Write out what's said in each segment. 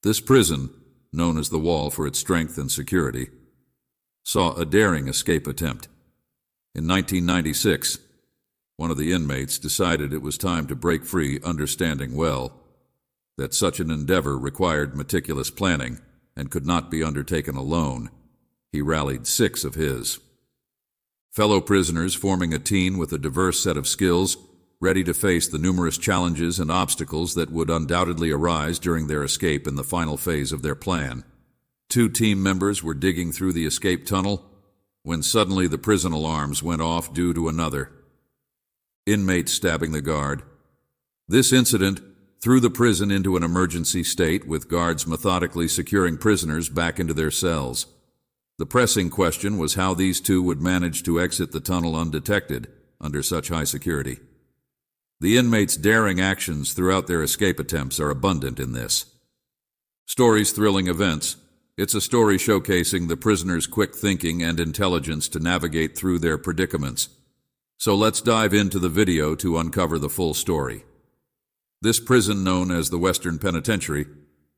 This prison, known as the Wall for its strength and security, saw a daring escape attempt. In 1996, one of the inmates decided it was time to break free, understanding well that such an endeavor required meticulous planning and could not be undertaken alone. He rallied 6 of his fellow prisoners, forming a team with a diverse set of skills, ready to face the numerous challenges and obstacles that would undoubtedly arise during their escape in the final phase of their plan. 2 team members were digging through the escape tunnel when suddenly the prison alarms went off due to another inmate stabbing the guard. This incident threw the prison into an emergency state, with guards methodically securing prisoners back into their cells. The pressing question was how these 2 would manage to exit the tunnel undetected under such high security. The inmates' daring actions throughout their escape attempts are abundant in this story's thrilling events. It's a story showcasing the prisoners' quick thinking and intelligence to navigate through their predicaments. So let's dive into the video to uncover the full story. This prison, known as the Western Penitentiary,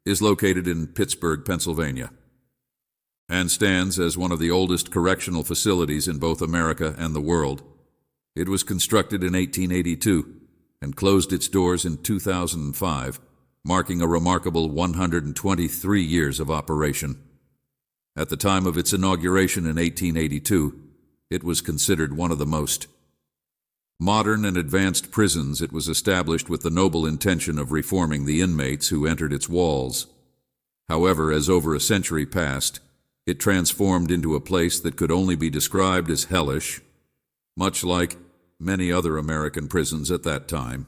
is located in Pittsburgh, Pennsylvania, and stands as one of the oldest correctional facilities in both America and the world. It was constructed in 1882 and closed its doors in 2005, marking a remarkable 123 years of operation. At the time of its inauguration in 1882, it was considered one of the most modern and advanced prisons. It was established with the noble intention of reforming the inmates who entered its walls. However, as over a century passed, it transformed into a place that could only be described as hellish, much like many other American prisons at that time.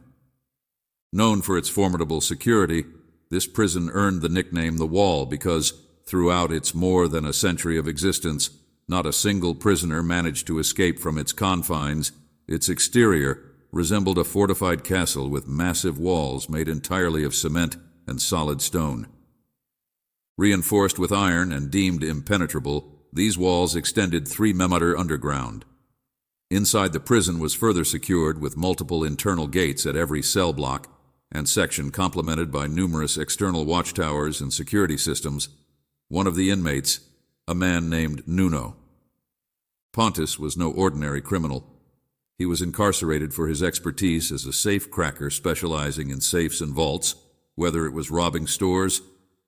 Known for its formidable security, this prison earned the nickname the Wall because, throughout its more than a century of existence, not a single prisoner managed to escape from its confines. Its exterior resembled a fortified castle with massive walls made entirely of cement and solid stone. Reinforced with iron and deemed impenetrable, these walls extended 3 miles underground. Inside the prison was further secured with multiple internal gates at every cell block and section, complemented by numerous external watchtowers and security systems. One of the inmates, a man named Nuno Pontus, was no ordinary criminal. He was incarcerated for his expertise as a safe cracker specializing in safes and vaults, whether it was robbing stores,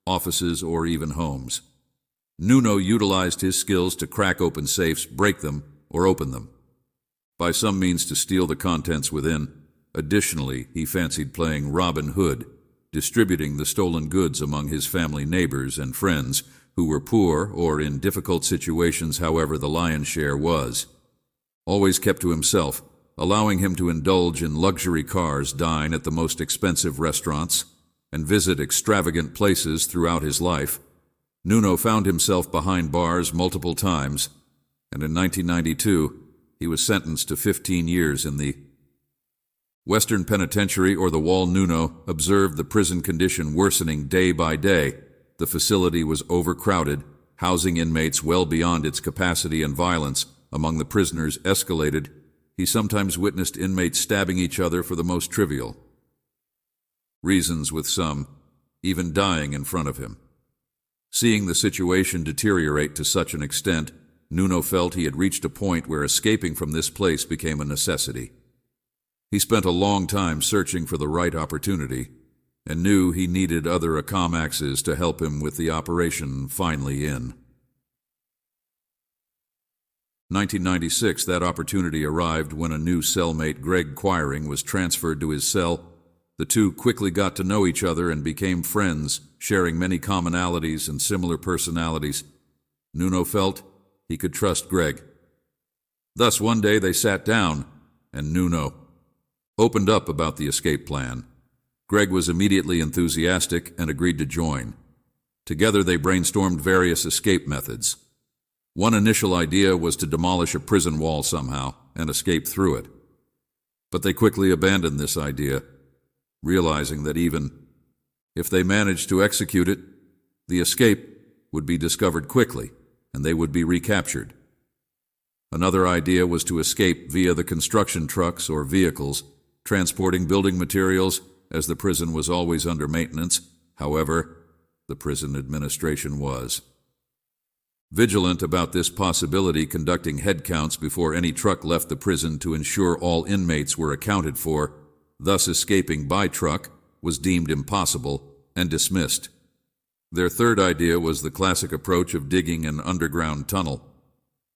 offices, or even homes. Nuno utilized his skills to crack open safes, break them, or open them by some means to steal the contents within. Additionally, he fancied playing Robin Hood, distributing the stolen goods among his family, neighbors, and friends who were poor or in difficult situations. However, the lion's share was always kept to himself, allowing him to indulge in luxury cars, dine at the most expensive restaurants, and visit extravagant places throughout his life. Nuno found himself behind bars multiple times, and in 1992, he was sentenced to 15 years in the Western Penitentiary, or the Wall. Nuno observed the prison condition worsening day by day. The facility was overcrowded, housing inmates well beyond its capacity, and violence among the prisoners escalated. He sometimes witnessed inmates stabbing each other for the most trivial reasons, with some even dying in front of him. Seeing the situation deteriorate to such an extent, Nuno felt he had reached a point where escaping from this place became a necessity. He spent a long time searching for the right opportunity and knew he needed other accommodations to help him with the operation. Finally, in 1996, that opportunity arrived when a new cellmate, Greg Quiring, was transferred to his cell. The 2 quickly got to know each other and became friends, sharing many commonalities and similar personalities. Nuno felt he could trust Greg. Thus, one day they sat down, and Nuno opened up about the escape plan. Greg was immediately enthusiastic and agreed to join. Together they brainstormed various escape methods. One initial idea was to demolish a prison wall somehow and escape through it. But they quickly abandoned this idea, realizing that even if they managed to execute it, the escape would be discovered quickly and they would be recaptured. Another idea was to escape via the construction trucks or vehicles transporting building materials, as the prison was always under maintenance. However, the prison administration was. Vigilant about this possibility, conducting head counts before any truck left the prison to ensure all inmates were accounted for, thus escaping by truck, was deemed impossible and dismissed. Their third idea was the classic approach of digging an underground tunnel.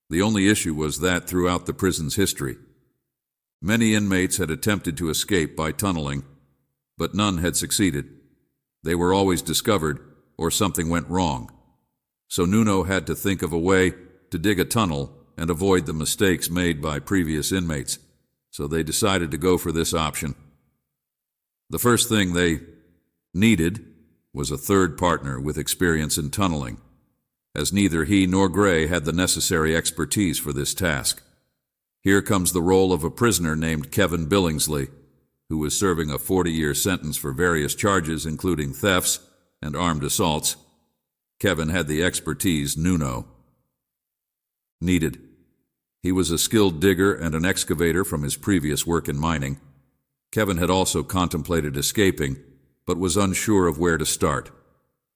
The only issue was that throughout the prison's history, many inmates had attempted to escape by tunneling, but none had succeeded. They were always discovered, or something went wrong. So Nuno had to think of a way to dig a tunnel and avoid the mistakes made by previous inmates, so they decided to go for this option. The first thing they needed was a third partner with experience in tunneling, as neither he nor Gray had the necessary expertise for this task. Here comes the role of a prisoner named Kevin Billingsley, who was serving a 40-year sentence for various charges including thefts and armed assaults. Kevin had the expertise Nuno needed. He was a skilled digger and an excavator from his previous work in mining. Kevin had also contemplated escaping, but was unsure of where to start,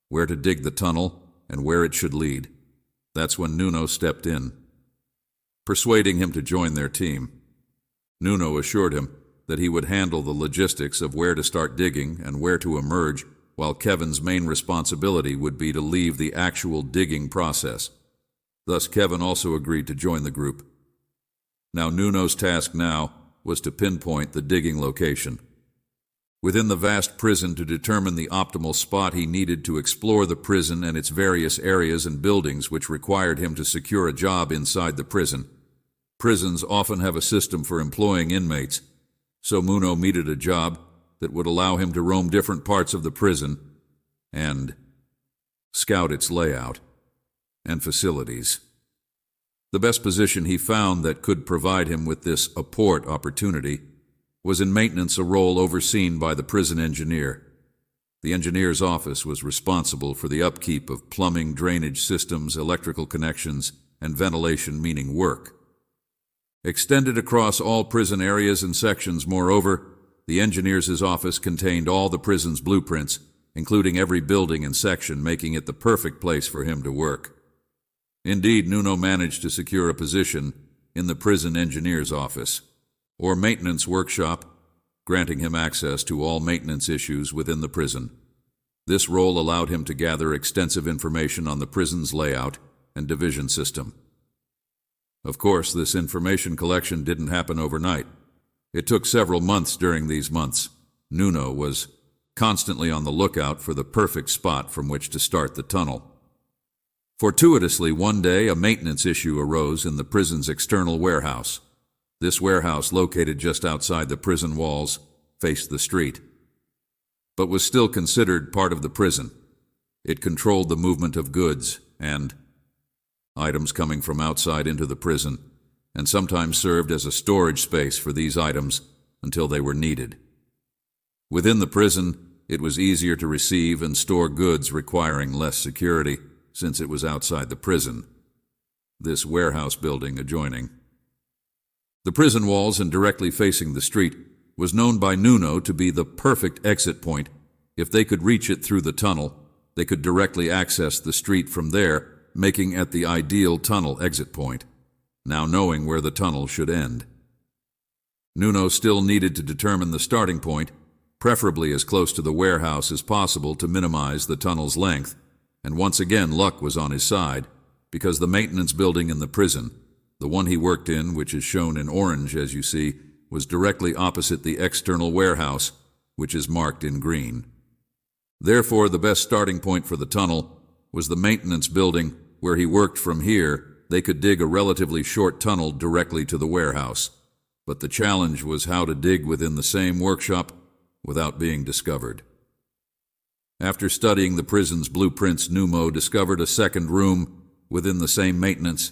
where to dig the tunnel, and where it should lead. That's when Nuno stepped in, persuading him to join their team. Nuno assured him that he would handle the logistics of where to start digging and where to emerge, while Kevin's main responsibility would be to leave the actual digging process. Thus, Kevin also agreed to join the group. Now, Nuno's task now was to pinpoint the digging location. Within the vast prison, to determine the optimal spot, he needed to explore the prison and its various areas and buildings which required him to secure a job inside the prison. Prisons often have a system for employing inmates, so Nuno needed a job that would allow him to roam different parts of the prison and scout its layout and facilities. The best position he found that could provide him with this apport opportunity was in maintenance, a role overseen by the prison engineer. The engineer's office was responsible for the upkeep of plumbing, drainage systems, electrical connections, and ventilation, meaning work. Extended across all prison areas and sections, moreover, the engineer's office contained all the prison's blueprints, including every building and section, making it the perfect place for him to work. Indeed, Nuno managed to secure a position in the prison engineer's office, or maintenance workshop, granting him access to all maintenance issues within the prison. This role allowed him to gather extensive information on the prison's layout and division system. Of course, this information collection didn't happen overnight. It took several months. During these months, Nuno was constantly on the lookout for the perfect spot from which to start the tunnel. Fortuitously, one day, a maintenance issue arose in the prison's external warehouse. This warehouse, located just outside the prison walls, faced the street, but was still considered part of the prison. It controlled the movement of goods and items coming from outside into the prison, and sometimes served as a storage space for these items until they were needed. Within the prison, it was easier to receive and store goods, requiring less security, since it was outside the prison, this warehouse building adjoining. The prison walls and directly facing the street was known by Nuno to be the perfect exit point. If they could reach it through the tunnel, they could directly access the street from there, making it the ideal tunnel exit point, now knowing where the tunnel should end. Nuno still needed to determine the starting point, preferably as close to the warehouse as possible to minimize the tunnel's length, and once again luck was on his side, because the maintenance building in the prison, the one he worked in, which is shown in orange as you see, was directly opposite the external warehouse, which is marked in green. Therefore, the best starting point for the tunnel was the maintenance building where he worked. From here, they could dig a relatively short tunnel directly to the warehouse. But the challenge was how to dig within the same workshop without being discovered. After studying the prison's blueprints, Nuno discovered a second room within the same maintenance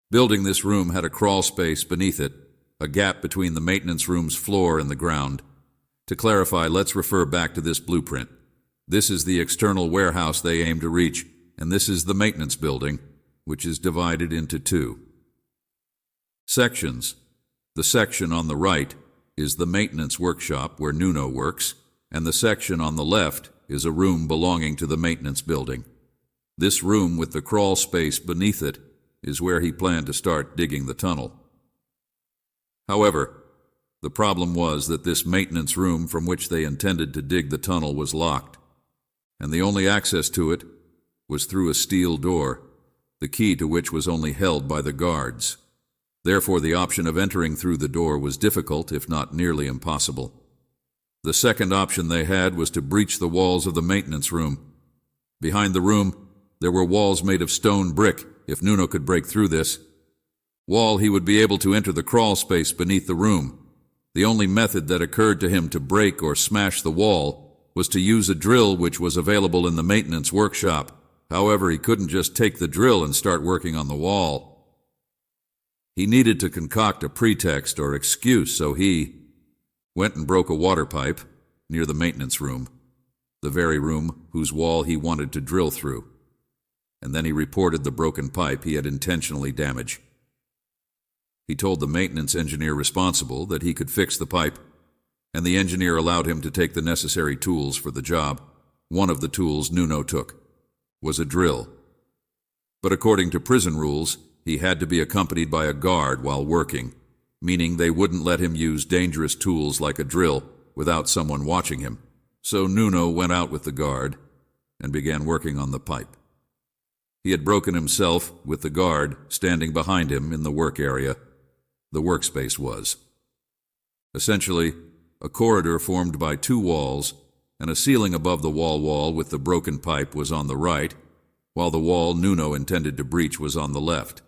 building. This room had a crawl space beneath it, a gap between the maintenance room's floor and the ground. To clarify, let's refer back to this blueprint. This is the external warehouse they aim to reach, and this is the maintenance building, which is divided into two sections. The section on the right is the maintenance workshop where Nuno works, and the section on the left is a room belonging to the maintenance building. This room with the crawl space beneath it is where he planned to start digging the tunnel. However, the problem was that this maintenance room from which they intended to dig the tunnel was locked, and the only access to it was through a steel door, the key to which was only held by the guards. Therefore, the option of entering through the door was difficult, if not nearly impossible. The second option they had was to breach the walls of the maintenance room. Behind the room, there were walls made of stone brick. If Nuno could break through this wall, he would be able to enter the crawl space beneath the room. The only method that occurred to him to break or smash the wall was to use a drill which was available in the maintenance workshop. However, he couldn't just take the drill and start working on the wall. He needed to concoct a pretext or excuse, so he went and broke a water pipe near the maintenance room, the very room whose wall he wanted to drill through, and then he reported the broken pipe he had intentionally damaged. He told the maintenance engineer responsible that he could fix the pipe, and the engineer allowed him to take the necessary tools for the job. One of the tools Nuno took was a drill. But according to prison rules, he had to be accompanied by a guard while working, meaning they wouldn't let him use dangerous tools like a drill without someone watching him. So Nuno went out with the guard and began working on the pipe. He had broken himself with the guard standing behind him in the work area. The workspace was essentially a corridor formed by two walls, and a ceiling above the wall with the broken pipe was on the right, while the wall Nuno intended to breach was on the left.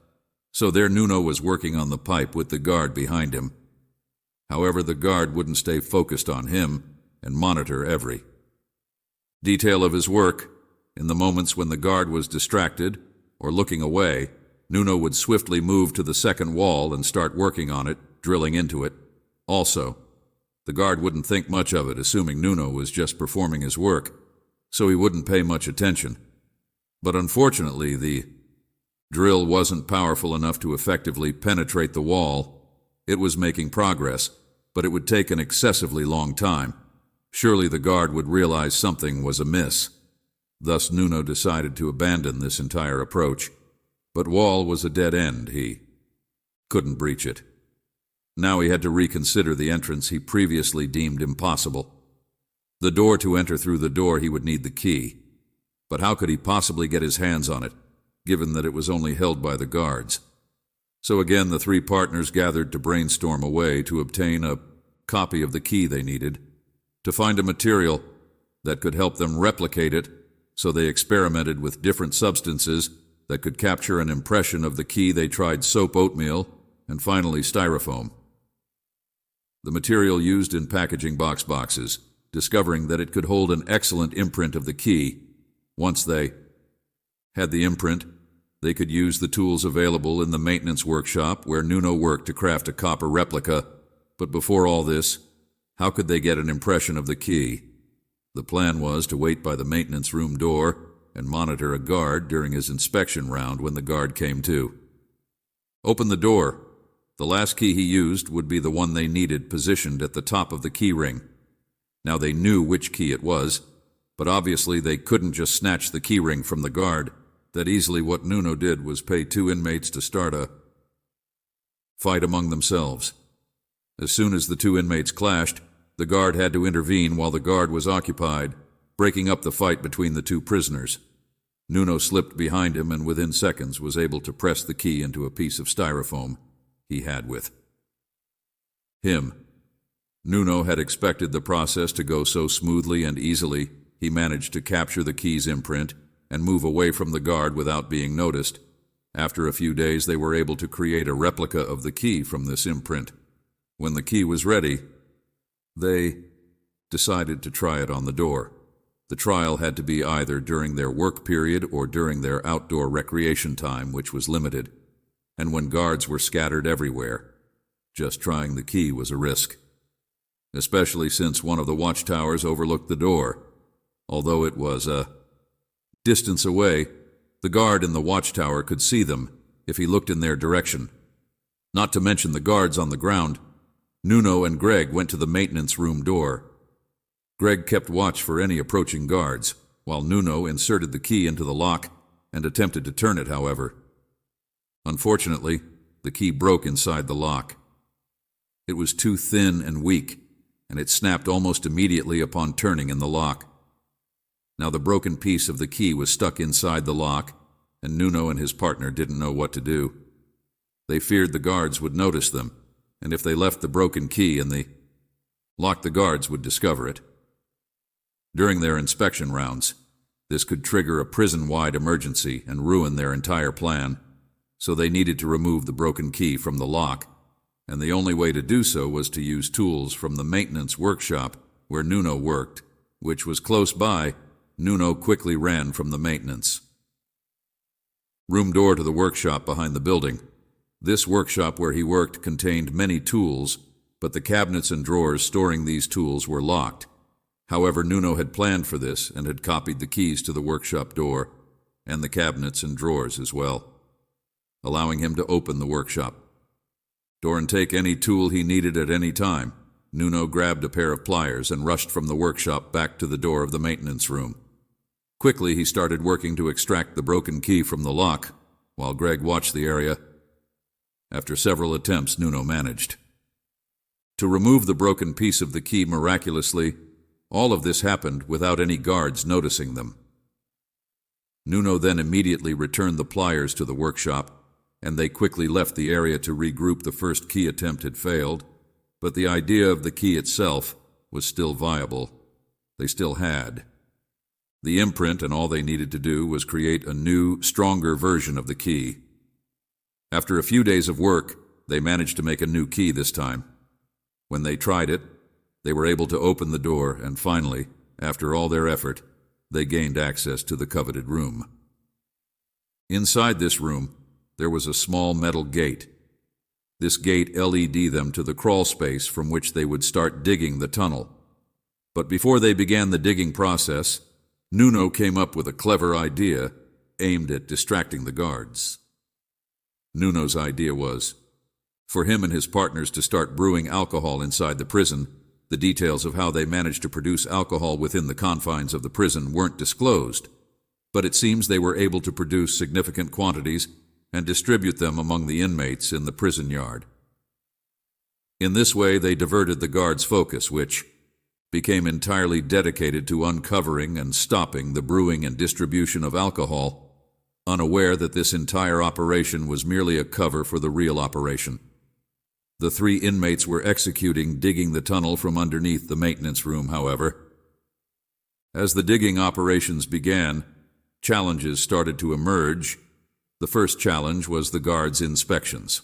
So there Nuno was working on the pipe with the guard behind him. However, the guard wouldn't stay focused on him and monitor every detail of his work. In the moments when the guard was distracted or looking away, Nuno would swiftly move to the second wall and start working on it, drilling into it. Also, the guard wouldn't think much of it, assuming Nuno was just performing his work, so he wouldn't pay much attention. But unfortunately, the drill wasn't powerful enough to effectively penetrate the wall. It was making progress, but it would take an excessively long time. Surely the guard would realize something was amiss. Thus Nuno decided to abandon this entire approach. But wall was a dead end. He couldn't breach it. Now he had to reconsider the entrance he previously deemed impossible. The door to enter through the door, he would need the key. But how could he possibly get his hands on it, given that it was only held by the guards? So again, the three partners gathered to brainstorm a way to obtain a copy of the key they needed, to find a material that could help them replicate it. So they experimented with different substances that could capture an impression of the key. They tried soap, oatmeal, and finally styrofoam, the material used in packaging boxes, discovering that it could hold an excellent imprint of the key. Once they had the imprint, they could use the tools available in the maintenance workshop where Nuno worked to craft a copper replica. But before all this, how could they get an impression of the key? The plan was to wait by the maintenance room door and monitor a guard during his inspection round when the guard came to. Open the door. The last key he used would be the one they needed, positioned at the top of the key ring. Now they knew which key it was, but obviously they couldn't just snatch the key ring from the guard. That easily what Nuno did was pay two inmates to start a fight among themselves. As soon as the two inmates clashed, the guard had to intervene while the guard was occupied, breaking up the fight between the two prisoners. Nuno slipped behind him and within seconds was able to press the key into a piece of styrofoam he had with him. Nuno had expected the process to go so smoothly and easily. He managed to capture the key's imprint and move away from the guard without being noticed. After a few days, they were able to create a replica of the key from this imprint. When the key was ready, they decided to try it on the door. The trial had to be either during their work period or during their outdoor recreation time, which was limited, and when guards were scattered everywhere. Just trying the key was a risk, especially since one of the watchtowers overlooked the door. Although it was a distance away, the guard in the watchtower could see them if he looked in their direction. Not to mention the guards on the ground. Nuno and Greg went to the maintenance room door. Greg kept watch for any approaching guards, while Nuno inserted the key into the lock and attempted to turn it, however. Unfortunately, the key broke inside the lock. It was too thin and weak, and it snapped almost immediately upon turning in the lock. Now the broken piece of the key was stuck inside the lock, and Nuno and his partner didn't know what to do. They feared the guards would notice them, and if they left the broken key in the lock, the guards would discover it. During their inspection rounds, this could trigger a prison-wide emergency and ruin their entire plan, so they needed to remove the broken key from the lock, and the only way to do so was to use tools from the maintenance workshop where Nuno worked, which was close by. Nuno quickly ran from the maintenance room door to the workshop behind the building. This workshop where he worked contained many tools, but the cabinets and drawers storing these tools were locked. However, Nuno had planned for this and had copied the keys to the workshop door and the cabinets and drawers as well, allowing him to open the workshop door and take any tool he needed at any time. Nuno grabbed a pair of pliers and rushed from the workshop back to the door of the maintenance room. Quickly, he started working to extract the broken key from the lock, while Greg watched the area. After several attempts, Nuno managed to remove the broken piece of the key miraculously. All of this happened without any guards noticing them. Nuno then immediately returned the pliers to the workshop, and they quickly left the area to regroup. The first key attempt had failed, but the idea of the key itself was still viable. They still had the imprint, and all they needed to do was create a new, stronger version of the key. After a few days of work, they managed to make a new key this time. When they tried it, they were able to open the door, and finally, after all their effort, they gained access to the coveted room. Inside this room, there was a small metal gate. This gate led them to the crawl space from which they would start digging the tunnel. But before they began the digging process, Nuno came up with a clever idea aimed at distracting the guards. Nuno's idea was for him and his partners to start brewing alcohol inside the prison. The details of how they managed to produce alcohol within the confines of the prison weren't disclosed, but it seems they were able to produce significant quantities and distribute them among the inmates in the prison yard. In this way, they diverted the guards' focus, which became entirely dedicated to uncovering and stopping the brewing and distribution of alcohol, unaware that this entire operation was merely a cover for the real operation. The 3 inmates were executing digging the tunnel from underneath the maintenance room, however. As the digging operations began, challenges started to emerge. The first challenge was the guards' inspections.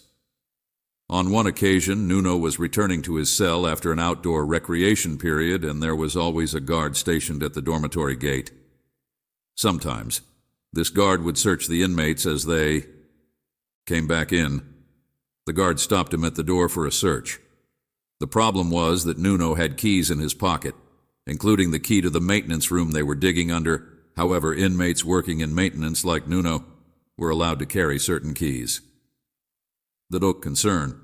On one occasion, Nuno was returning to his cell after an outdoor recreation period, and there was always a guard stationed at the dormitory gate. Sometimes, this guard would search the inmates as they came back in. The guard stopped him at the door for a search. The problem was that Nuno had keys in his pocket, including the key to the maintenance room they were digging under. However, inmates working in maintenance like Nuno were allowed to carry certain keys. The concern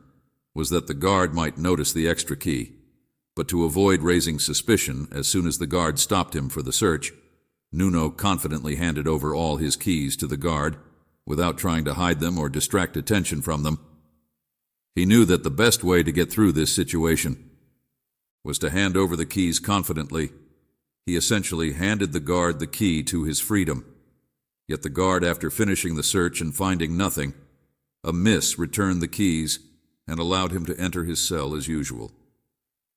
was that the guard might notice the extra key, but to avoid raising suspicion as soon as the guard stopped him for the search, Nuno confidently handed over all his keys to the guard without trying to hide them or distract attention from them. He knew that the best way to get through this situation was to hand over the keys confidently. He essentially handed the guard the key to his freedom. Yet the guard, after finishing the search and finding nothing, returned the keys and allowed him to enter his cell as usual.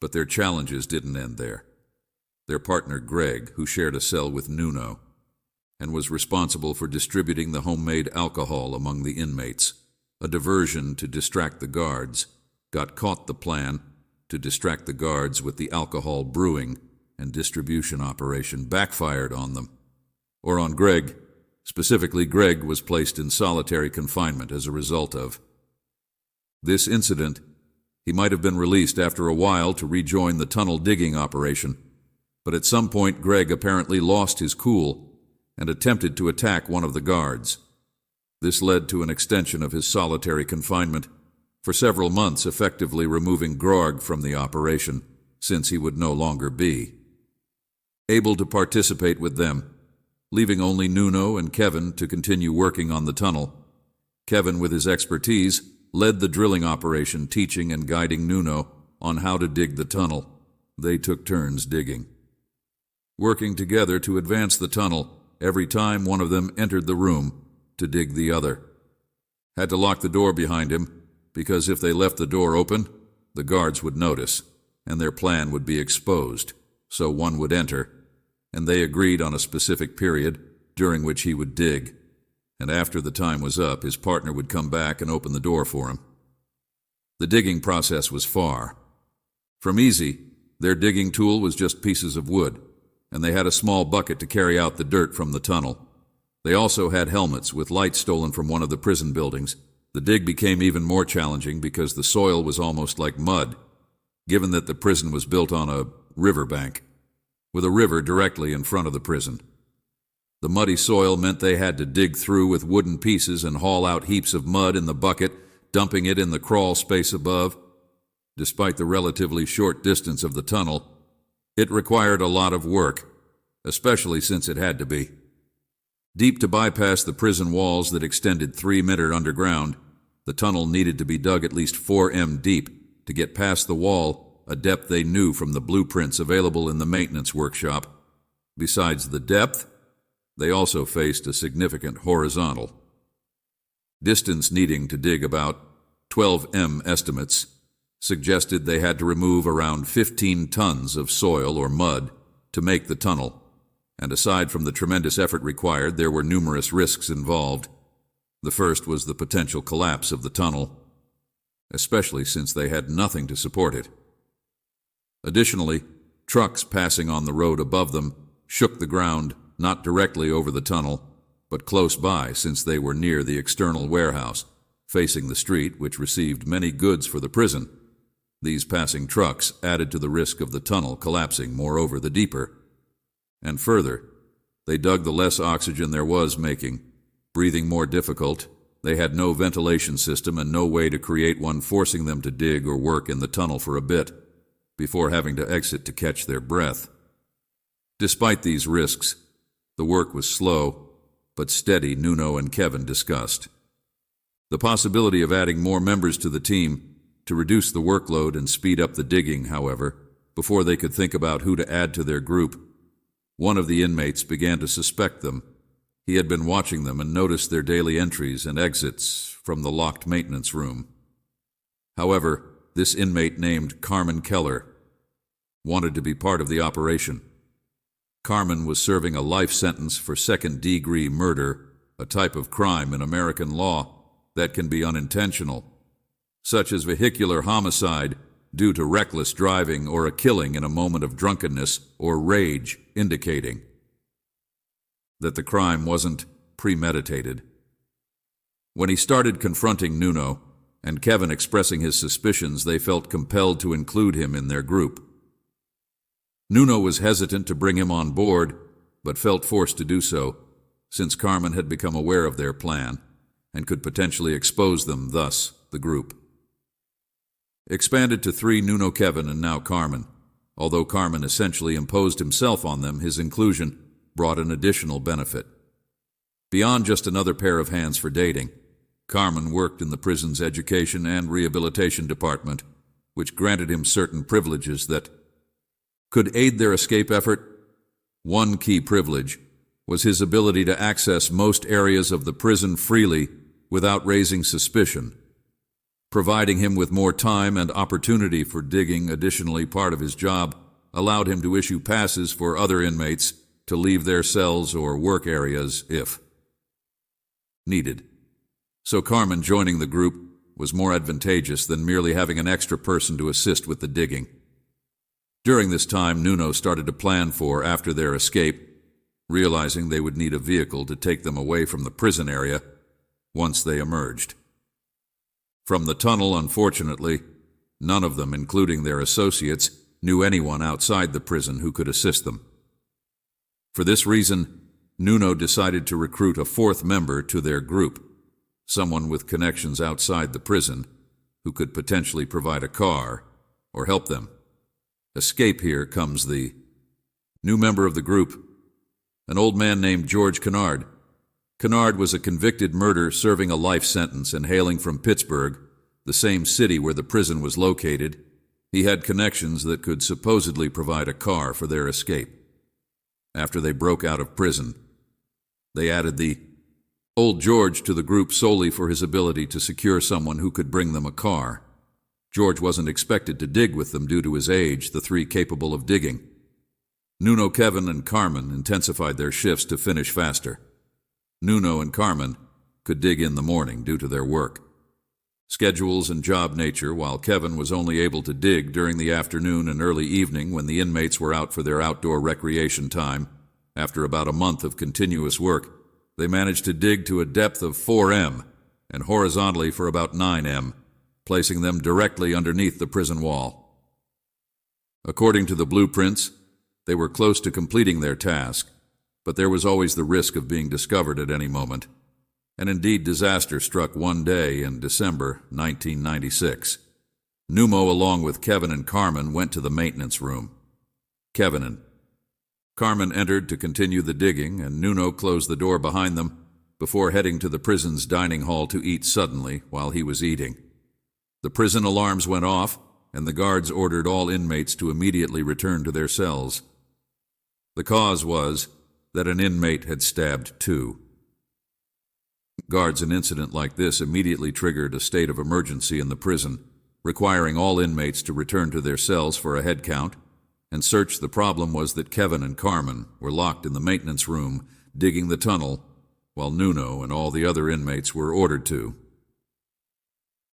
But their challenges didn't end there. Their partner Greg, who shared a cell with Nuno and was responsible for distributing the homemade alcohol among the inmates, a diversion to distract the guards, got caught. The plan to distract the guards with the alcohol brewing and distribution operation backfired on them, or on Greg. Specifically, Greg was placed in solitary confinement as a result of this incident. He might have been released after a while to rejoin the tunnel digging operation, but at some point Greg apparently lost his cool and attempted to attack one of the guards. This led to an extension of his solitary confinement for several months, effectively removing Grog from the operation, since he would no longer be able to participate with them, leaving only Nuno and Kevin to continue working on the tunnel. Kevin, with his expertise, led the drilling operation, teaching and guiding Nuno on how to dig the tunnel. They took turns digging, working together to advance the tunnel every time one of them entered the room to dig the other. Had to lock the door behind him, because if they left the door open, the guards would notice, and their plan would be exposed, so one would enter, and they agreed on a specific period during which he would dig, and after the time was up, his partner would come back and open the door for him. The digging process was far from easy. Their digging tool was just pieces of wood, and they had a small bucket to carry out the dirt from the tunnel. They also had helmets with lights stolen from one of the prison buildings. The dig became even more challenging because the soil was almost like mud, given that the prison was built on a riverbank, with a river directly in front of the prison. The muddy soil meant they had to dig through with wooden pieces and haul out heaps of mud in the bucket, dumping it in the crawl space above. Despite the relatively short distance of the tunnel, it required a lot of work, especially since it had to be deep to bypass the prison walls that extended 3 meters underground. The tunnel needed to be dug at least 4 m deep to get past the wall, a depth they knew from the blueprints available in the maintenance workshop. Besides the depth, they also faced a significant horizontal distance, needing to dig about 12 m. Estimates suggested they had to remove around 15 tons of soil or mud to make the tunnel, and aside from the tremendous effort required, there were numerous risks involved. The first was the potential collapse of the tunnel, especially since they had nothing to support it. Additionally, trucks passing on the road above them shook the ground, not directly over the tunnel, but close by, since they were near the external warehouse, facing the street which received many goods for the prison. These passing trucks added to the risk of the tunnel collapsing, moreover the deeper. And further, they dug the less oxygen there was, making breathing more difficult. They had no ventilation system and no way to create one, forcing them to dig or work in the tunnel for a bit before having to exit to catch their breath. Despite these risks, the work was slow but steady. Nuno and Kevin discussed the possibility of adding more members to the team to reduce the workload and speed up the digging. However, before they could think about who to add to their group, one of the inmates began to suspect them. He had been watching them and noticed their daily entries and exits from the locked maintenance room. However, this inmate, named Carmen Keller, wanted to be part of the operation. Carmen was serving a life sentence for second-degree murder, a type of crime in American law that can be unintentional, such as vehicular homicide due to reckless driving or a killing in a moment of drunkenness or rage, indicating that the crime wasn't premeditated. When he started confronting Nuno and Kevin, expressing his suspicions, they felt compelled to include him in their group. Nuno was hesitant to bring him on board, but felt forced to do so, since Carmen had become aware of their plan and could potentially expose them. Thus, the group expanded to 3: Nuno, Kevin, and now Carmen. Although Carmen essentially imposed himself on them, his inclusion brought an additional benefit. Beyond just another pair of hands for dating, Carmen worked in the prison's education and rehabilitation department, which granted him certain privileges that could aid their escape effort. One key privilege was his ability to access most areas of the prison freely without raising suspicion, providing him with more time and opportunity for digging. Additionally, part of his job allowed him to issue passes for other inmates to leave their cells or work areas if needed. So Carmen joining the group was more advantageous than merely having an extra person to assist with the digging. During this time, Nuno started to plan for after their escape, realizing they would need a vehicle to take them away from the prison area once they emerged from the tunnel. Unfortunately, none of them, including their associates, knew anyone outside the prison who could assist them. For this reason, Nuno decided to recruit a 4th member to their group, someone with connections outside the prison who could potentially provide a car or help them escape. Here comes the New member of the group, an old man named George Kennard. Kennard was a convicted murderer serving a life sentence and hailing from Pittsburgh, the same city where the prison was located. He had connections that could supposedly provide a car for their escape. After they broke out of prison, they added the Old George to the group solely for his ability to secure someone who could bring them a car. George wasn't expected to dig with them due to his age, the three capable of digging. Nuno, Kevin, and Carmen intensified their shifts to finish faster. Nuno and Carmen could dig in the morning due to their work schedules and job nature, while Kevin was only able to dig during the afternoon and early evening when the inmates were out for their outdoor recreation time. After about a month of continuous work, they managed to dig to a depth of 4 m and horizontally for about 9 m, placing them directly underneath the prison wall. According to the blueprints, they were close to completing their task, but there was always the risk of being discovered at any moment. And indeed, disaster struck one day in December 1996. Nuno, along with Kevin and Carmen, went to the maintenance room. Kevin and Carmen entered to continue the digging, and Nuno closed the door behind them before heading to the prison's dining hall to eat suddenly while he was eating. The prison alarms went off, and the guards ordered all inmates to immediately return to their cells. The cause was that an inmate had stabbed two. Guards, an incident like this immediately triggered a state of emergency in the prison, requiring all inmates to return to their cells for a head count and search. The problem was that Kevin and Carmen were locked in the maintenance room digging the tunnel, while Nuno and all the other inmates were ordered to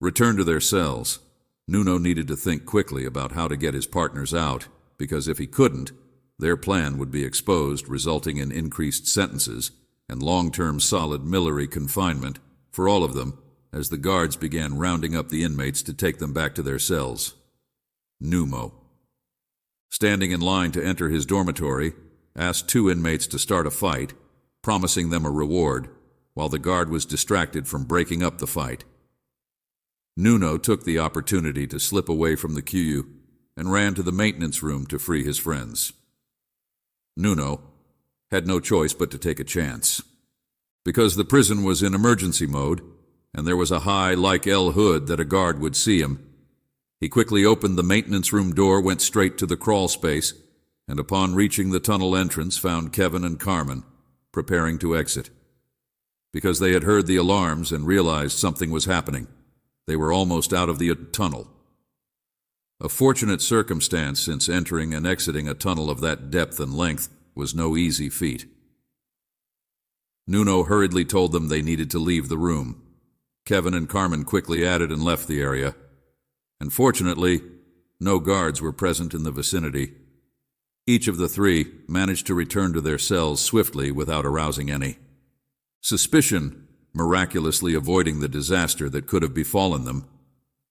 return to their cells. Nuno needed to think quickly about how to get his partners out, because if he couldn't, their plan would be exposed, resulting in increased sentences and long-term solid Millery confinement for all of them as the guards began rounding up the inmates to take them back to their cells. Nuno, standing in line to enter his dormitory, asked two inmates to start a fight, promising them a reward, while the guard was distracted from breaking up the fight. Nuno took the opportunity to slip away from the queue and ran to the maintenance room to free his friends. Nuno had no choice but to take a chance. Because the prison was in emergency mode, and there was a high, like L hood that a guard would see him, he quickly opened the maintenance room door, went straight to the crawl space, and upon reaching the tunnel entrance found Kevin and Carmen preparing to exit. Because they had heard the alarms and realized something was happening, they were almost out of the tunnel. A fortunate circumstance, since entering and exiting a tunnel of that depth and length was no easy feat. Nuno hurriedly told them they needed to leave the room. Kevin and Carmen quickly added and left the area. And fortunately, no guards were present in the vicinity. Each of the three managed to return to their cells swiftly without arousing any suspicion, miraculously avoiding the disaster that could have befallen them.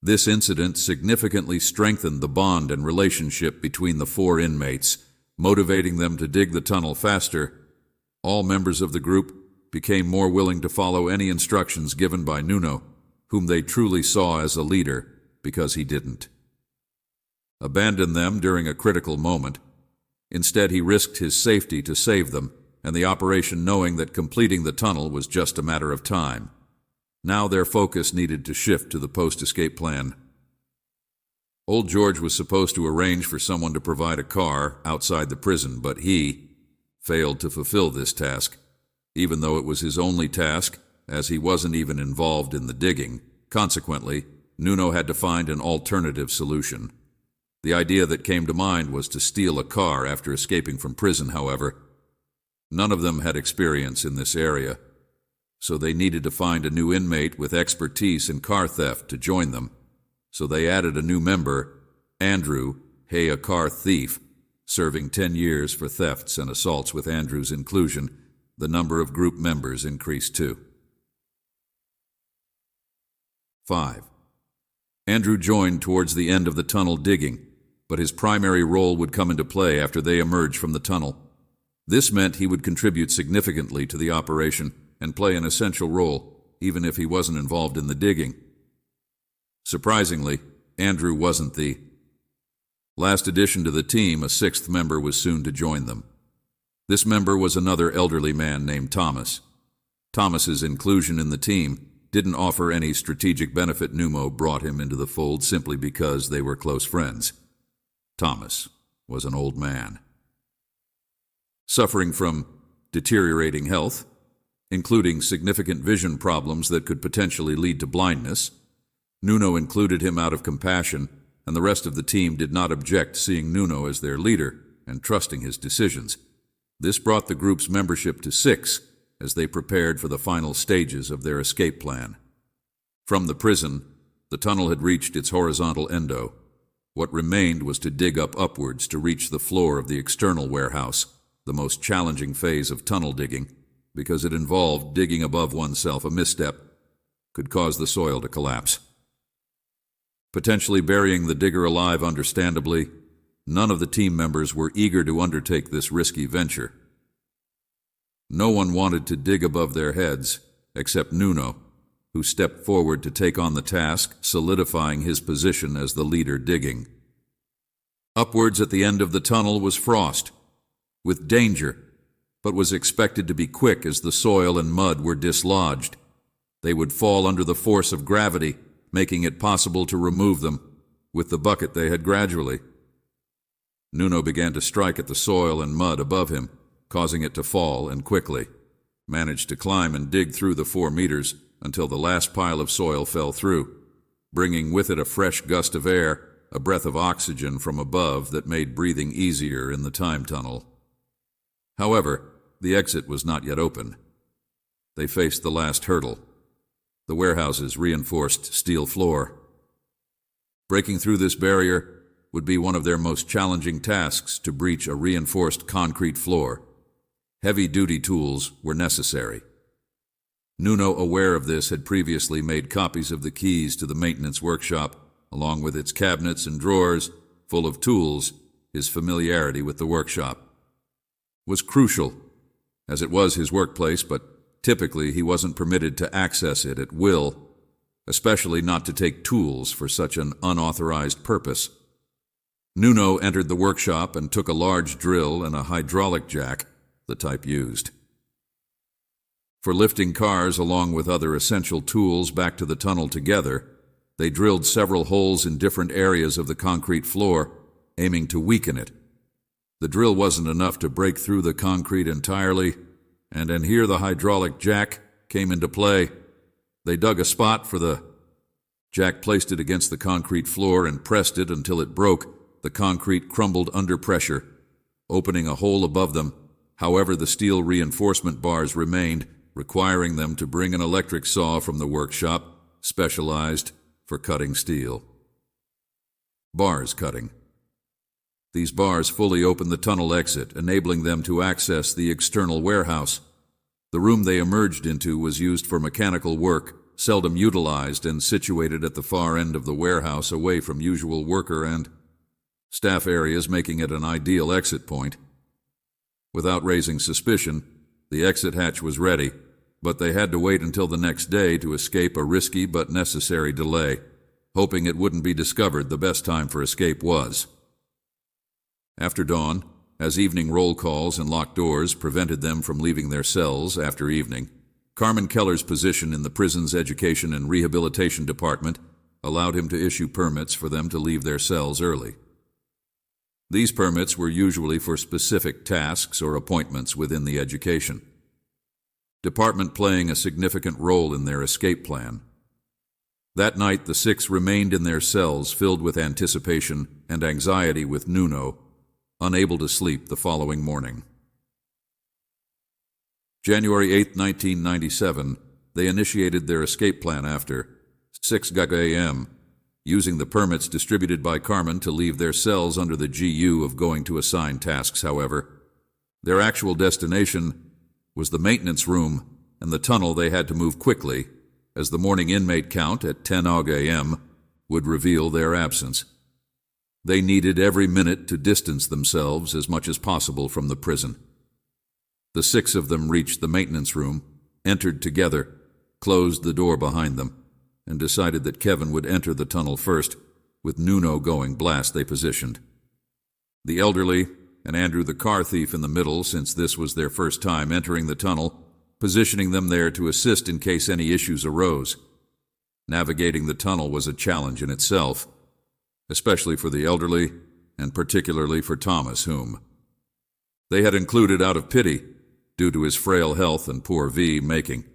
This incident significantly strengthened the bond and relationship between the four inmates, motivating them to dig the tunnel faster. All members of the group became more willing to follow any instructions given by Nuno, whom they truly saw as a leader, because he didn't abandon them during a critical moment. Instead, he risked his safety to save them, and the operation, knowing that completing the tunnel was just a matter of time. Now their focus needed to shift to the post-escape plan. Old George was supposed to arrange for someone to provide a car outside the prison, but he failed to fulfill this task, even though it was his only task, as he wasn't even involved in the digging. Consequently, Nuno had to find an alternative solution. The idea that came to mind was to steal a car after escaping from prison, however. None of them had experience in this area, so they needed to find a new inmate with expertise in car theft to join them. So they added a new member, Andrew, a car thief, serving 10 years for thefts and assaults. With Andrew's inclusion, the number of group members increased too. 5. Andrew joined towards the end of the tunnel digging, but his primary role would come into play after they emerged from the tunnel. This meant he would contribute significantly to the operation and play an essential role, even if he wasn't involved in the digging. Surprisingly, Andrew wasn't the Last addition to the team, a sixth member was soon to join them. This member was another elderly man named Thomas. Thomas's inclusion in the team didn't offer any strategic benefit. Numo brought him into the fold simply because they were close friends. Thomas was an old man, suffering from deteriorating health, including significant vision problems that could potentially lead to blindness. Nuno included him out of compassion, and the rest of the team did not object seeing Nuno as their leader and trusting his decisions. This brought the group's membership to 6 as they prepared for the final stages of their escape plan. From the prison, the tunnel had reached its horizontal endo. What remained was to dig upwards to reach the floor of the external warehouse, the most challenging phase of tunnel digging, because it involved digging above oneself. A misstep could cause the soil to collapse, potentially burying the digger alive. Understandably, none of the team members were eager to undertake this risky venture. No one wanted to dig above their heads, except Nuno, who stepped forward to take on the task, solidifying his position as the leader digging. Upwards at the end of the tunnel was frost, with danger, but was expected to be quick as the soil and mud were dislodged. They would fall under the force of gravity, making it possible to remove them. With the bucket they had gradually. Nuno began to strike at the soil and mud above him, causing it to fall, and quickly managed to climb and dig through the 4 meters until the last pile of soil fell through, bringing with it a fresh gust of air, a breath of oxygen from above that made breathing easier in the time tunnel. However, the exit was not yet open. They faced the last hurdle, the warehouse's reinforced steel floor. Breaking through this barrier would be one of their most challenging tasks. To breach a reinforced concrete floor, heavy-duty tools were necessary. Nuno, aware of this, had previously made copies of the keys to the maintenance workshop, along with its cabinets and drawers full of tools. His familiarity with the workshop was crucial, as it was his workplace, but typically he wasn't permitted to access it at will, especially not to take tools for such an unauthorized purpose. Nuno entered the workshop and took a large drill and a hydraulic jack, the type used for lifting cars, along with other essential tools back to the tunnel. Together, they drilled several holes in different areas of the concrete floor, aiming to weaken it. The drill wasn't enough to break through the concrete entirely, and here the hydraulic jack came into play. They dug a spot for the jack, placed it against the concrete floor, and pressed it until it broke. The concrete crumbled under pressure, opening a hole above them. However, the steel reinforcement bars remained, requiring them to bring an electric saw from the workshop, specialized for cutting steel. Bars cutting. These bars fully opened the tunnel exit, enabling them to access the external warehouse. The room they emerged into was used for mechanical work, seldom utilized, and situated at the far end of the warehouse, away from usual worker and staff areas, making it an ideal exit point. Without raising suspicion, the exit hatch was ready, but they had to wait until the next day to escape, a risky but necessary delay. Hoping it wouldn't be discovered, the best time for escape was after dawn, as evening roll calls and locked doors prevented them from leaving their cells after evening. Carmen Keller's position in the prison's education and rehabilitation department allowed him to issue permits for them to leave their cells early. These permits were usually for specific tasks or appointments within the education department, playing a significant role in their escape plan. That night, the 6 remained in their cells, filled with anticipation and anxiety, with Nuno unable to sleep the following morning. January 8, 1997, they initiated their escape plan after 6 a.m., using the permits distributed by Carmen to leave their cells under the GU of going to assigned tasks. However, their actual destination was the maintenance room and the tunnel. They had to move quickly, as the morning inmate count at 10 a.m. would reveal their absence. They needed every minute to distance themselves as much as possible from the prison. The 6 of them reached the maintenance room, entered together, closed the door behind them, and decided that Kevin would enter the tunnel first. With Nuno going blast, they positioned The elderly, and Andrew the car thief in the middle, since this was their first time entering the tunnel, positioning them there to assist in case any issues arose. Navigating the tunnel was a challenge in itself, especially for the elderly, and particularly for Thomas, whom they had included out of pity due to his frail health and poor making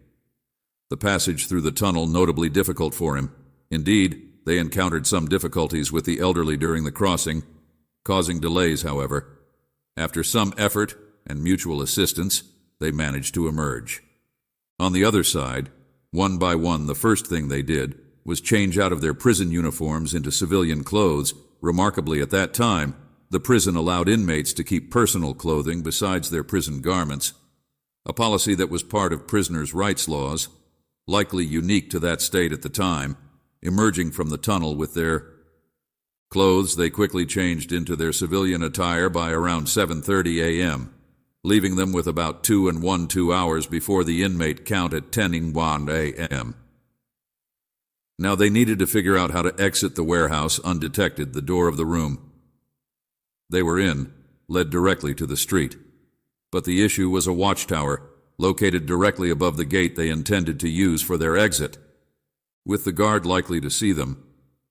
the passage through the tunnel notably difficult for him. Indeed, they encountered some difficulties with the elderly during the crossing, causing delays, however. After some effort and mutual assistance, they managed to emerge. On the other side, one by one, the first thing they did was change out of their prison uniforms into civilian clothes. Remarkably, at that time, the prison allowed inmates to keep personal clothing besides their prison garments, a policy that was part of prisoners' rights laws, likely unique to that state at the time. Emerging from the tunnel with their clothes, they quickly changed into their civilian attire by around 7:30 a.m., leaving them with about 2 hours before the inmate count at 10:01 a.m. Now they needed to figure out how to exit the warehouse undetected. The door of the room they were in led directly to the street, but the issue was a watchtower located directly above the gate they intended to use for their exit. With the guard likely to see them,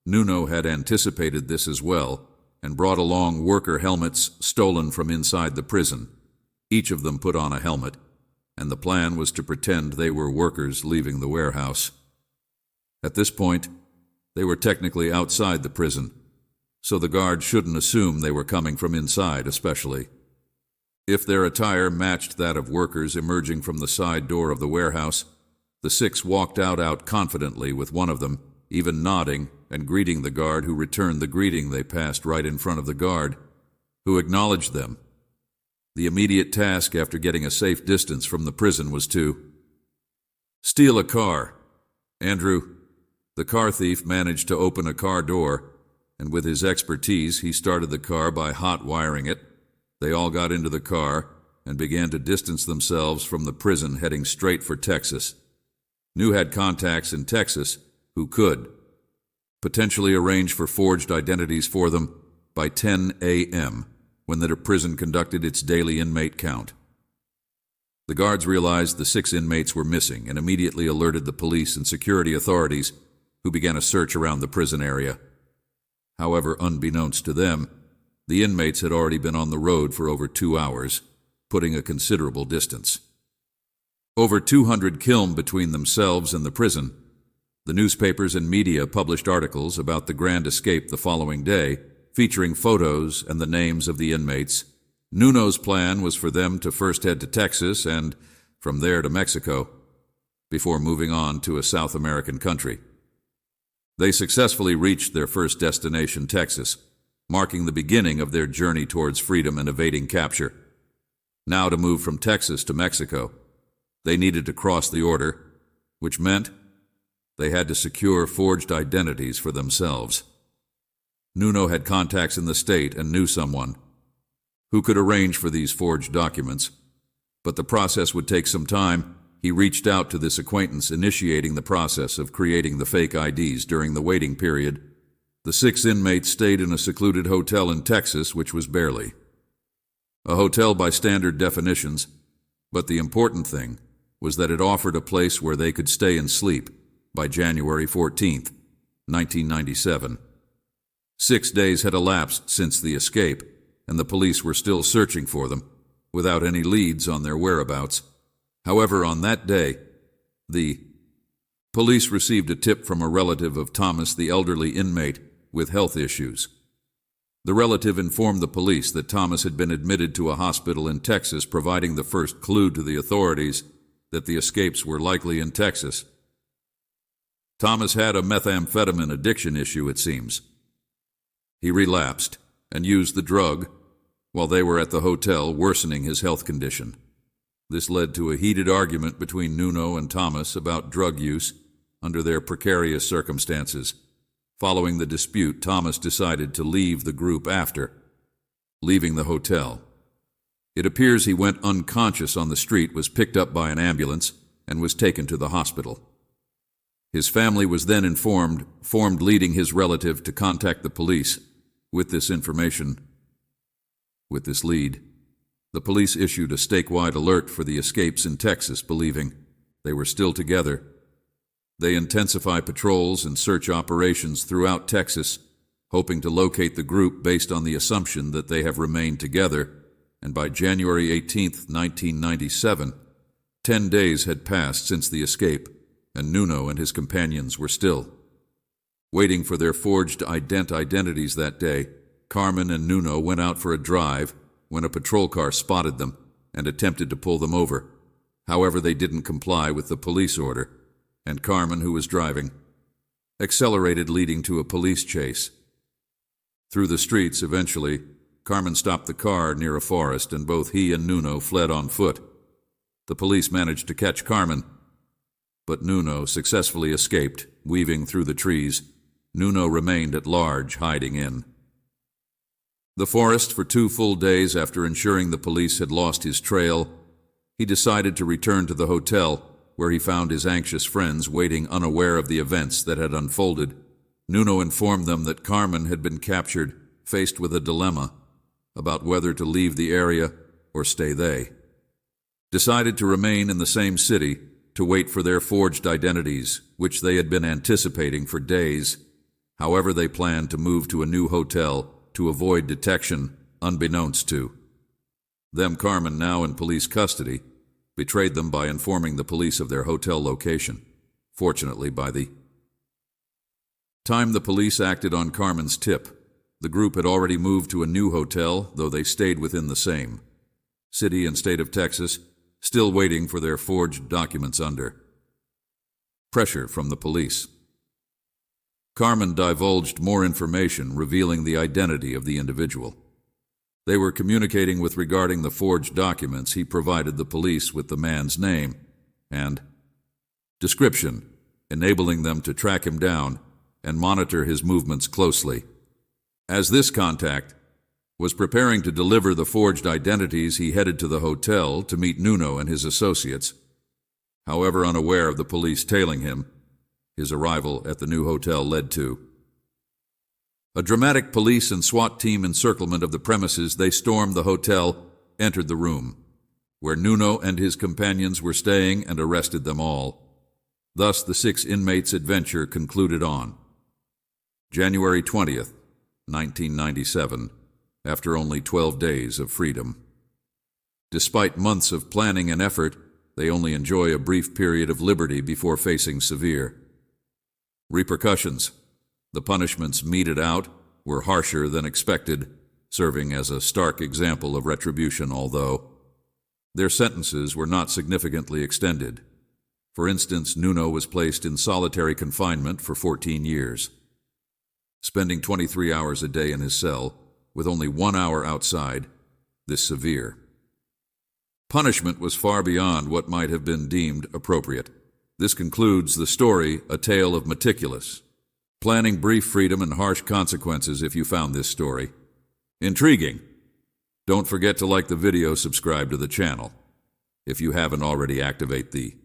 Nuno had anticipated this as well and brought along worker helmets stolen from inside the prison. Each of them put on a helmet, and the plan was to pretend they were workers leaving the warehouse. At this point, they were technically outside the prison, so the guard shouldn't assume they were coming from inside, especially if their attire matched that of workers emerging from the side door of the warehouse. The six walked out confidently, with one of them even nodding and greeting the guard, who returned the greeting. They passed right in front of the guard, who acknowledged them. The immediate task after getting a safe distance from the prison was to steal a car. Andrew, the car thief, managed to open a car door, and with his expertise, he started the car by hot wiring it. They all got into the car and began to distance themselves from the prison, heading straight for Texas. New had contacts in Texas who could potentially arrange for forged identities for them by 10 a.m. when the prison conducted its daily inmate count. The guards realized the 6 inmates were missing and immediately alerted the police and security authorities, who began a search around the prison area. However, unbeknownst to them, the inmates had already been on the road for over 2 hours, putting a considerable distance. Over 200 km between themselves and the prison. The newspapers and media published articles about the grand escape the following day, featuring photos and the names of the inmates. Nuno's plan was for them to first head to Texas and from there to Mexico, before moving on to a South American country. They successfully reached their first destination, Texas, marking the beginning of their journey towards freedom and evading capture. Now, to move from Texas to Mexico, they needed to cross the border, which meant they had to secure forged identities for themselves. Nuno had contacts in the state and knew someone who could arrange for these forged documents, but the process would take some time. He reached out to this acquaintance, initiating the process of creating the fake IDs. During the waiting period, the 6 inmates stayed in a secluded hotel in Texas, which was barely a hotel by standard definitions, but the important thing was that it offered a place where they could stay and sleep by January 14th, 1997. 6 days had elapsed since the escape, and the police were still searching for them, without any leads on their whereabouts. However, on that day, the police received a tip from a relative of Thomas, the elderly inmate, with health issues. The relative informed the police that Thomas had been admitted to a hospital in Texas, providing the first clue to the authorities that the escapes were likely in Texas. Thomas had a methamphetamine addiction issue, it seems. He relapsed and used the drug while they were at the hotel, worsening his health condition. This led to a heated argument between Nuno and Thomas about drug use under their precarious circumstances. Following the dispute, Thomas decided to leave the group after leaving the hotel. It appears he went unconscious on the street, was picked up by an ambulance, and was taken to the hospital. His family was then informed, leading his relative to contact the police with this information. With this lead, the police issued a statewide alert for the escapes in Texas, believing they were still together. They intensify patrols and search operations throughout Texas, hoping to locate the group based on the assumption that they have remained together, and by January 18, 1997, 10 days had passed since the escape, and Nuno and his companions were still waiting for their forged identities that day. Carmen and Nuno went out for a drive when a patrol car spotted them and attempted to pull them over. However, they didn't comply with the police order, and Carmen, who was driving, accelerated, leading to a police chase. Through the streets, eventually, Carmen stopped the car near a forest, and both he and Nuno fled on foot. The police managed to catch Carmen, but Nuno successfully escaped, weaving through the trees. Nuno remained at large, hiding in the forest for 2 full days. After ensuring the police had lost his trail, he decided to return to the hotel, where he found his anxious friends waiting, unaware of the events that had unfolded. Nuno informed them that Carmen had been captured, faced with a dilemma about whether to leave the area or stay. They decided to remain in the same city to wait for their forged identities, which they had been anticipating for days. However, they planned to move to a new hotel to avoid detection, unbeknownst to them. Carmen, now in police custody, betrayed them by informing the police of their hotel location. Fortunately, by the time the police acted on Carmen's tip, the group had already moved to a new hotel, though they stayed within the same city and state of Texas, still waiting for their forged documents under pressure from the police. Carmen divulged more information, revealing the identity of the individual they were communicating with. Regarding the forged documents, he provided the police with the man's name and description, enabling them to track him down and monitor his movements closely. As this contact was preparing to deliver the forged identities, he headed to the hotel to meet Nuno and his associates. However, unaware of the police tailing him, his arrival at the new hotel led to a dramatic police and SWAT team encirclement of the premises. They stormed the hotel, entered the room where Nuno and his companions were staying, and arrested them all. Thus, the 6 inmates' adventure concluded on January 20th, 1997, after only 12 days of freedom. Despite months of planning and effort, they only enjoy a brief period of liberty before facing severe repercussions. The punishments meted out were harsher than expected, serving as a stark example of retribution, although their sentences were not significantly extended. For instance, Nuno was placed in solitary confinement for 14 years, spending 23 hours a day in his cell, with only 1 hour outside. This severe punishment was far beyond what might have been deemed appropriate. This concludes the story, a tale of meticulous planning, brief freedom, and harsh consequences. If you found this story intriguing, don't forget to like the video, subscribe to the channel. If you haven't already, activate the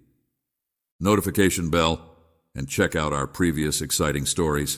notification bell, and check out our previous exciting stories.